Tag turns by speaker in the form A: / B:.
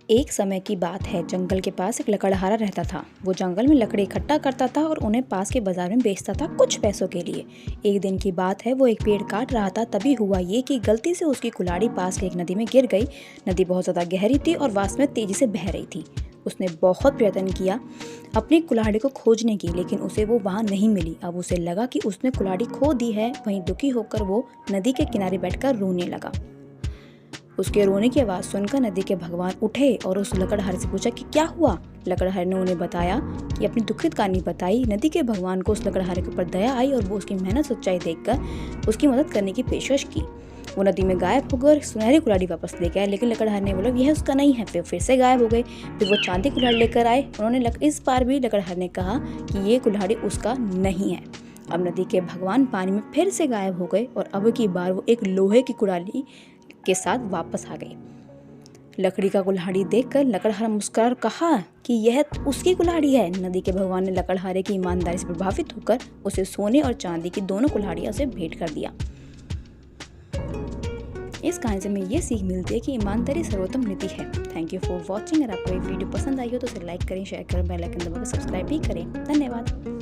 A: एक समय की बात है, जंगल के पास एक लकड़हारा रहता था। वो जंगल में लकड़ी इकट्ठा करता था और उन्हें पास के बाजार में बेचता था कुछ पैसों के लिए। एक दिन की बात है, वो एक पेड़ काट रहा था, तभी हुआ ये कि गलती से उसकी कुल्हाड़ी पास की एक नदी में गिर गई। नदी बहुत ज़्यादा गहरी थी और वास्तव में तेजी से बह रही थी। उसने बहुत प्रयत्न किया अपनी कुल्हाड़ी को खोजने की, लेकिन उसे वो वहाँ नहीं मिली। अब उसे लगा कि उसने कुल्हाड़ी खो दी है। वहीं दुखी होकर वो नदी के किनारे बैठकर रोने लगा। उसके रोने की आवाज़ सुनकर नदी के भगवान उठे और उस लकड़हारे से पूछा कि क्या हुआ। लकड़हारे ने उन्हें बताया कि अपनी दुखित कहानी बताई। नदी के भगवान को उस लकड़हारे के ऊपर दया आई और वो उसकी मेहनत सच्चाई देखकर उसकी मदद करने की पेशकश की। वो नदी में गायब होकर सुनहरी कुल्हाड़ी वापस लेके आए, लेकिन लकड़हारे ने बोला यह उसका नहीं है। फिर से गायब हो गए। फिर वो चांदी कुल्हाड़ी लेकर आए। उन्होंने इस बार भी लकड़हारे ने कहा कि ये कुल्हाड़ी उसका नहीं है। अब नदी के भगवान पानी में फिर से गायब हो गए और अब की बार वो एक लोहे की कुल्हाड़ी के साथ वापस आ गई। लकड़ी का कुल्हाड़ी देखकर लकड़हारा मुस्कुरा कहा कि यह उसकी कुल्हाड़ी है। नदी के भगवान ने लकड़हारे की ईमानदारी से प्रभावित होकर उसे सोने और चांदी की दोनों कुल्हाड़ियां से भेंट कर दिया। इस कहानी से हमें ये सीख मिलती है कि ईमानदारी सर्वोत्तम नीति है। Thank you for watching. अगर आपको ये वीडियो पसंद आई हो तो उसे लाइक करें, शेयर करें, बेल आइकन दबाकर सब्सक्राइब भी करें। धन्यवाद।